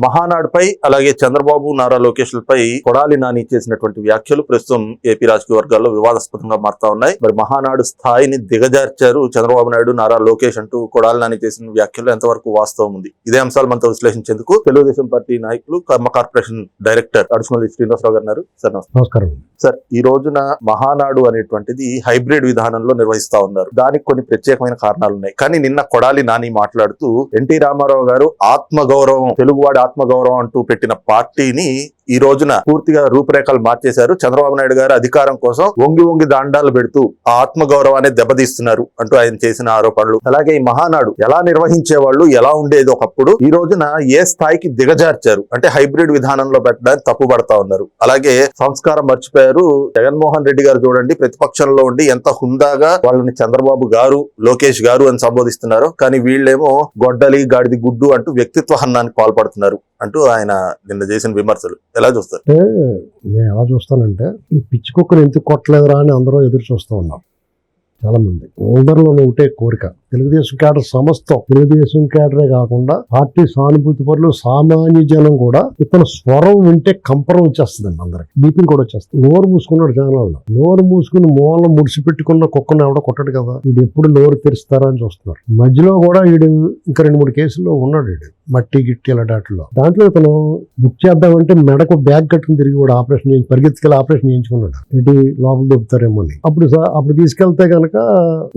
మహానాడుపై అలాగే చంద్రబాబు నారా లోకేష్లపై కొడాలి నాని చేసినటువంటి వ్యాఖ్యలు ప్రస్తుతం ఏపీ రాజకీయ వర్గాల్లో వివాదాస్పదంగా మారుతా ఉన్నాయి. మరి మహానాడు స్థాయిని దిగజార్చారు చంద్రబాబు నాయుడు, నారా లోకేష్ అంటూ కొడాలి నాని చేసిన వ్యాఖ్యలు ఎంతవరకు వాస్తవం ఉంది? ఇదే అంశాలు మనతో విశ్లేషించేందుకు తెలుగుదేశం పార్టీ నాయకులు, కర్మ కార్పొరేషన్ డైరెక్టర్ అడుసుమల్లి శ్రీనివాసరావు గారు ఉన్నారు. సార్ నమస్కారం. సార్, ఈ రోజున మహానాడు అనేటువంటిది హైబ్రిడ్ విధానంలో నిర్వహిస్తా ఉన్నారు. దానికి కొన్ని ప్రత్యేకమైన కారణాలు ఉన్నాయి. కానీ నిన్న కొడాలి నాని మాట్లాడుతూ ఎన్టీ రామారావు గారు ఆత్మగౌరవం, తెలుగువాడి ఆత్మగౌరవం అంటూ పెట్టిన పార్టీని ఈ రోజున పూర్తిగా రూపురేఖలు మార్చేశారు. చంద్రబాబు నాయుడు గారు అధికారం కోసం వంగి వంగి దాండాలు పెడుతూ ఆ ఆత్మగౌరవాన్ని దెబ్బతీస్తున్నారు అంటూ ఆయన చేసిన ఆరోపణలు, అలాగే ఈ మహానాడు ఎలా నిర్వహించేవాళ్ళు, ఎలా ఉండేది ఒకప్పుడు, ఈ రోజున ఏ స్థాయికి దిగజార్చారు అంటే హైబ్రిడ్ విధానంలో పెట్టడానికి తప్పుపడతా ఉన్నారు. అలాగే సంస్కారం మర్చిపోయారు. జగన్మోహన్ రెడ్డి గారు చూడండి, ప్రతిపక్షంలో ఉండి ఎంత హుందాగా వాళ్ళని చంద్రబాబు గారు, లోకేష్ గారు అని సంబోధిస్తున్నారు. కానీ వీళ్ళేమో గొడ్డలి, గాడిది గుడ్డు అంటూ వ్యక్తిత్వ హననానికి పాల్పడుతున్నారు అంటూ ఆయన నిన్న చేసిన విమర్శలు ఎలా చూస్తారు? నేను ఎలా చూస్తానంటే, ఈ పిచ్చి కుక్కను ఎందుకు కొట్టలేదురా అని అందరూ ఎదురు చూస్తూ ఉన్నారు. చాలా మంది అందరిలో ఒకటే కోరిక, తెలుగుదేశం క్యాడర్ సమస్తం, తెలుగుదేశం క్యాడరే కాకుండా పార్టీ సానుభూతి పరులు, సామాన్య జనం కూడా ఇతను స్వరం వింటే కంపరం వచ్చేస్తుందండి. అందరికి బీపీ కూడా వచ్చేస్తుంది. నోరు మూసుకున్నాడు జనాల్లో. నోరు మూసుకుని మూల ముడిసిపెట్టుకున్న కుక్కను ఎవడో కొట్టడు కదా, వీడు ఎప్పుడు నోరు తెరుస్తారా అని చూస్తున్నారు. మధ్యలో కూడా వీడు ఇంకా 2-3 కేసుల్లో ఉన్నాడు. వీడు మట్టి గిట్టి ఇలా దాంట్లో ఇతను బుక్ చేద్దామంటే మెడకు బ్యాగ్ కట్టుకుని తిరిగి కూడా ఆపరేషన్ పరిగెత్తుకెళ్ళి ఆపరేషన్ చేయించుకున్నాడు. ఏంటి లోపల దొబ్బుతారేమో అని. అప్పుడు తీసుకెళ్తే కనుక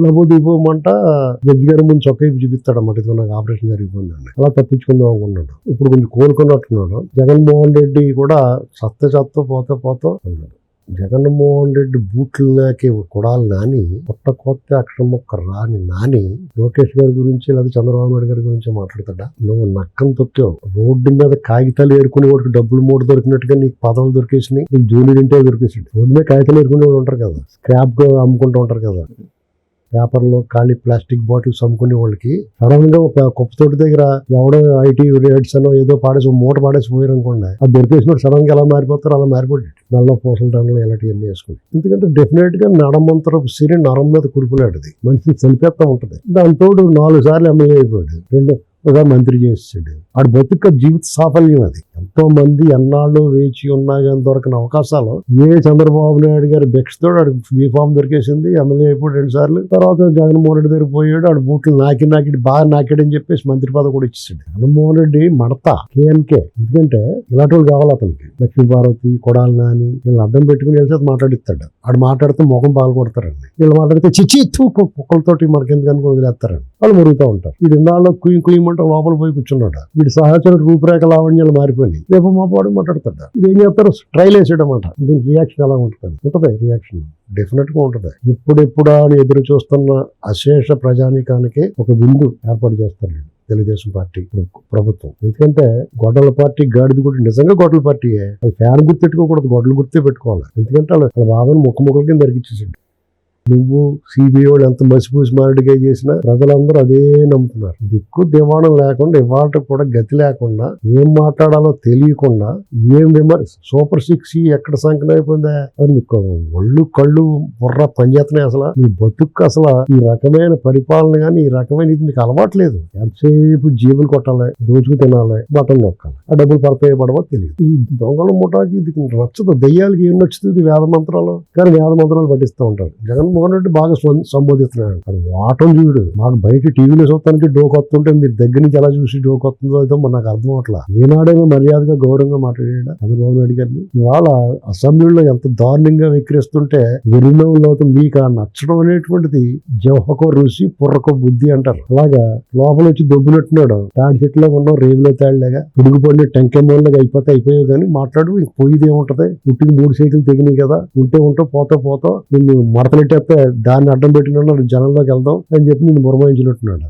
లబో దీపోమంట జడ్జి గారి ముందు చొక్క చూపిస్తాడు అన్నమాట. ఇది నాకు ఆపరేషన్ జరిగిపోయిందండి, అలా తప్పించుకుందాం అనుకున్నాడు. ఇప్పుడు కొంచెం కోలుకున్నట్టున్నాడు. జగన్మోహన్ రెడ్డి కూడా చెత్త పోతే అన్నాడు. జగన్మోహన్ రెడ్డి బూట్లు నాకే కొడాలి నాని, కొత్త అక్షరం మొక్క రాని నాని లోకేష్ గారి గురించి లేదా చంద్రబాబు నాయుడు గారి గురించి మాట్లాడతాడా? నువ్వు నక్కం తొక్కావు. రోడ్డు మీద కాగితాలు ఏరుకుని వాడికి డబ్బులు మూడు దొరికినట్టుగా నీకు పదవులు దొరికేసినాయి, నీకు జూనియర్ ఇంటే దొరికేసాడు. రోడ్డు మీద కాగితాలు ఏరుకునే వాళ్ళు ఉంటారు కదా, స్క్రాప్ గా అమ్ముకుంటూ ఉంటారు కదా, పేపర్లో ఖాళీ ప్లాస్టిక్ బాటిల్స్ అమ్ముకునే వాళ్ళకి సడన్ గా ఒక కుప్పతోటి దగ్గర ఎవడో ఐటీ రేట్స్ అనో ఏదో మూట పాడేసి పోయారు అనుకోండి, అది దొరికేసినట్టు సడన్ గా ఎలా మారిపోతారు, అలా మారిపోయి మెల్ల పూసల దండలు ఇలాంటివన్నీ వేసుకుని. ఎందుకంటే డెఫినెట్ గా నడమంతరపు సిరి నరం మీద కురుపులాంటిది, మనిషిని చనిపేస్తా ఉంటది. దాంతో 4 సార్లు ఎమ్మెల్యే అయిపోయాడు, ఒక మంత్రి చేసాడు. ఆడు బతుక జీవిత సాఫల్యం అది. ఎంతో మంది ఎన్నాళ్ళు వేచి ఉన్నా కానీ దొరకని అవకాశాలు చంద్రబాబు నాయుడు గారి బెక్స్తో ఆడు బీఫామ్ దొరికేసింది, ఎమ్మెల్యే అయిపోయి 2 సార్లు. తర్వాత జగన్మోహన్ రెడ్డి దగ్గర పోయాడు, ఆడు బూట్లు నాకి బాగా నాకాడని చెప్పేసి మంత్రి పదవి కూడా ఇచ్చేసాడు. జగన్మోహన్ రెడ్డి మడతా కేఎన్కే. ఎందుకంటే ఇలాంటి వాళ్ళు కావాలి అతనికి. లక్ష్మీపార్వతి, కొడాలి నాని వీళ్ళు అడ్డం పెట్టుకుని వెళ్తే మాట్లాడిస్తాడు. ఆడు మాట్లాడితే ముఖం పాలు కొడతారండి. వీళ్ళు మాట్లాడితే చిచ్చి కుక్కలతోటి మనకెందుకని వదిలేస్తారండి. వాళ్ళు మురుగుతూ ఉంటారు. వీడు ఇన్నాళ్ళు కుయ్యమంటే లోపల పోయి కూర్చున్నాడు. వీడి సహచర రూపురేఖ లావణ్యాలు మారిపోయినాయి. రేపు మా పాడు మాట్లాడతాడు. ఇది ఏం చేస్తారు, ట్రైల్ వేసేయడమాట. దీనికి రియాక్షన్ ఎలా ఉంటుంది రియాక్షన్ డెఫినెట్ గా ఉంటుంది. ఇప్పుడెప్పుడా అని ఎదురు చూస్తున్న అశేష ప్రజానీకానికి ఒక విందు ఏర్పాటు చేస్తారు తెలుగుదేశం పార్టీ ప్రభుత్వం. ఎందుకంటే గొడ్డల పార్టీ, గాడిది కూడా నిజంగా గొడ్డల పార్టీయే. వాళ్ళు ఫ్యాన్ గుర్తు పెట్టుకోకూడదు, గొడ్డలు గుర్తే పెట్టుకోవాలి. ఎందుకంటే వాళ్ళ బాబాని ముక్కల కింద దరికిచ్చేసాడు. నువ్వు సిబిఐ వాళ్ళు ఎంత మసిపూసి మారడిగా చేసినా ప్రజలందరూ అదే నమ్ముతున్నారు. దిక్కు దివాణం లేకుండా, ఇవాళ కూడా గతి లేకుండా, ఏం మాట్లాడాలో తెలియకుండా, ఏం సూపర్ 6 ఎక్కడ సంకలం అయిపోయిందా అది మీకు ఒళ్ళు కళ్ళు బుర్ర పనిచేస్తున్నాయి. అసలు మీ బతుకు అసలు ఈ రకమైన పరిపాలన కానీ, ఈ రకమైన ఇది మీకు అలవాట్లేదు. ఎంతసేపు జీబులు కొట్టాలి, దోచుకు తినాలి, బటన్ నొక్కాలి. ఆ డబ్బులు పడతాయో పడవో తెలియదు. ఈ దొంగల ముఠాకి ఇది నచ్చదు. దయ్యాలకి ఏం నచ్చుతుంది? వేద మంత్రాలు. కానీ వేద మంత్రాలు పట్టిస్తూ ఉంటారు. జగన్మోహన్ రెడ్డి బాగా సంబోధిస్తున్నాడు. వాటం చూడు, మాకు బయట టీవీలో చూస్తానికి డోకొస్తుంటే మీరు దగ్గర నుంచి ఎలా చూసి డోకొస్తుందో అయితే నాకు అర్థం అవట్లా. ఏనాడేమో మర్యాదగా గౌరవంగా మాట్లాడాడు చంద్రబాబు నాయుడు గారిని. ఇవాళ అసెంబ్లీలో ఎంత దారుణంగా విక్రిస్తుంటే వెరినవులు అవుతుంది. మీకు ఆ నచ్చడం అనేటువంటిది జవహకో రుచి పుర్రకో బుద్ధి అంటారు. అలాగా లోపల వచ్చి దొబ్బునట్టున్నాడు. తాడి చెట్లో ఉన్నాం, రేవులో తాడిలాగా పిడుగుపడిన టెంకెమ్మలాగా అయిపోయావు కానీ మాట్లాడు. పోయిది ఏముంటది? పుట్టిన 3 సైకిల్ తెగినాయి కదా, ఉంటే పోతా నిన్ను మడతలెట్టేస్తే దాన్ని అడ్డం పెట్టిన జనంలోకి వెళ్దాం అని చెప్పి నిన్ను మురమాయించినట్టున్నాడు.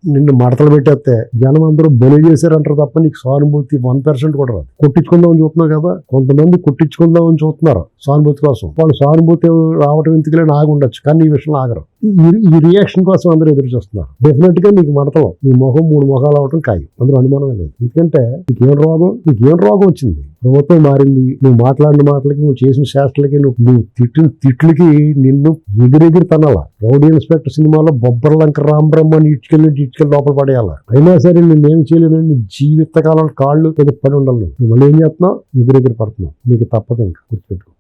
నిన్ను మడతలు పెట్టేస్తే జనం అందరూ బలి చేశారంటారు తప్ప నీకు సానుభూతి 1% కూడా రాదు. కొట్టించుకుందామని చూస్తున్నావు కదా, కొంతమంది కొట్టించుకుందామని చూస్తున్నారు సానుభూతి కోసం. వాళ్ళు సానుభూతి రావటం ఎందుకులే ఆగి ఉండొచ్చు, కానీ ఈ విషయంలో ఆగరు. ఈ రియాక్షన్ కోసం అందరూ ఎదురు చూస్తున్నారు. డెఫినెట్ గా నీకు మడతలు, నీ మొహం 3 మొహాలు అవటం ఖాయం, అందులో అనుమానమే లేదు. ఎందుకంటే నీకేం రోగం వచ్చింది? ప్రభుత్వం మారింది, నువ్వు మాట్లాడిన మాటలకి, నువ్వు చేసిన శాస్త్రలకి, నువ్వు తిట్టిన తిట్లకి నిన్ను ఎగిరెగిరి తనాలా. రౌడీ ఇన్స్పెక్టర్ సినిమాలో బొబ్బర్లంక రామబ్రహ్మని ఇటుకెళ్ళి లోపల పడేయాలా. అయినా సరే నిన్నేం చేయలేదని నీ జీవితకాలం కాళ్ళు పడి ఉండాలి. నువ్వు మళ్ళీ ఏం చేస్తున్నావు? ఎగిరెగిరి పడుతున్నావు. నీకు తప్పదు, ఇంకా గుర్తుపెట్టుకో.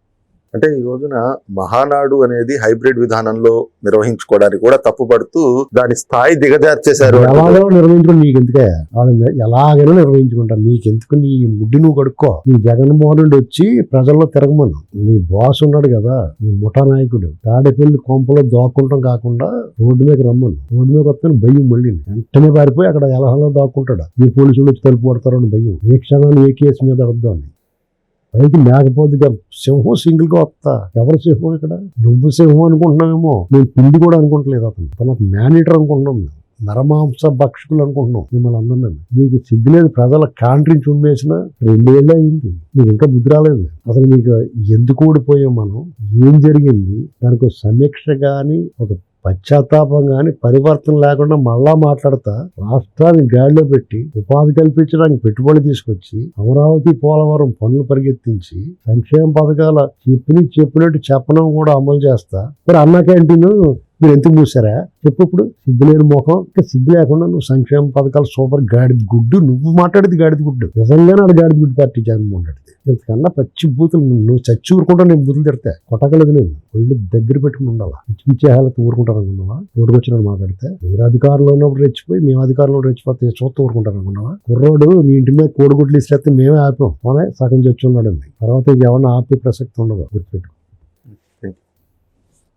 అంటే ఈ రోజున మహానాడు అనేది హైబ్రిడ్ విధానంలో నిర్వహించుకోవడానికి కూడా తప్పుపడుతూ దాని స్థాయి దిగజార్చేశారు. ఎలాగో నిర్వహించుకుని నీకెందుకే, వాళ్ళని ఎలాగైనా నిర్వహించుకుంటారు. నీకెందుకు? నీ ముడ్డి నువ్వు కడుక్కో. నీ జగన్మోహన్ రెడ్డి వచ్చి ప్రజల్లో తిరగమను. నీ బాస్ ఉన్నాడు కదా, నీ ముఠా నాయకుడు, తాడేపల్లి కొంపలో దాక్కుంటాం కాకుండా రోడ్డు మీద రమ్మను. రోడ్డు మీద వస్తే భయం, మళ్ళీ వెంటనే పారిపోయి అక్కడ ఎలహంలో దాక్కుంటాడు. ఈ పోలీసులు వచ్చి తలుపు కొడతారని భయం. ఏ క్షణాన్ని ఏ కేసు మీద అడుగుదాం అని. పైకి లేకపోతే సింహం సింగిల్ గా వస్తా. ఎవరు సింహం ఇక్కడ? నువ్వు సింహం అనుకుంటున్నావేమో, నేను పిండి కూడా అనుకుంటలేదు. తన మేనేటర్ అనుకుంటున్నాం, మేము నరమాంస భక్షకులు అనుకుంటున్నాం మిమ్మల్ని అందరినీ. మీకు సిగ్గులేదు? ప్రజల కాంట్రించి ఉమ్మేసిన 2 ఏళ్ళే అయింది, మీకు ఇంకా బుద్ధి రాలేదు. అసలు మీకు ఎందుకు ఓడిపోయాం మనం, ఏం జరిగింది, దానికి ఒక సమీక్ష గాని, ఒక పశ్చాత్తాపం గాని, పరివర్తన లేకుండా మళ్ళా మాట్లాడతా రాష్ట్రాన్ని గాడిలో పెట్టి ఉపాధి కల్పించడానికి పెట్టుబడి తీసుకొచ్చి అమరావతి పోలవరం పనులు పరిగెత్తించి సంక్షేమ పథకాల చెప్పినట్టు చెప్పడం కూడా అమలు చేస్తా. మరి అన్న క్యాంటీన్ మీరు ఎందుకు మూసారా చెప్పు? ఇప్పుడు సిగ్గులేని ముఖం, ఇంకా సిగ్గు లేకుండా నువ్వు సంక్షేమ పథకాలు సూపర్ గాడిద గుడ్డు. నువ్వు మాట్లాడేది గాడిద గుడ్డు, నిజంగానే అది గాడిద గుడ్డు పార్టీ జగన్మోహన్ రెడ్డి. ఇంతకన్నా పచ్చి బూతులు నువ్వు చచ్చి ఊరుకుంటా. నేను బూతులు తిడతా కొట్టగలదు. నేను ఒళ్ళు దగ్గర పెట్టుకుని ఉండాలా. పిచ్చి పిచ్చి హాలతో ఊరుకుంటాను అనుకున్నావా? రోడ్డుకొచ్చినట్టు మాట్లాడితే మీరు అధికారంలో ఉన్నప్పుడు రెచ్చిపోయి మేము అధికారంలో రెచ్చిపోతే చూస్తూ ఊరుకుంటాను అనుకున్నావా? కుర్రోడు నీ ఇంటి మీద కోడిగుడ్లు ఇస్తే మేమే ఆపాం, సగం చచ్చి ఉన్నాడండి. తర్వాత ఎవరన్నా ఆపే ప్రసక్తి ఉండదు, గుర్తుపెట్టుకో.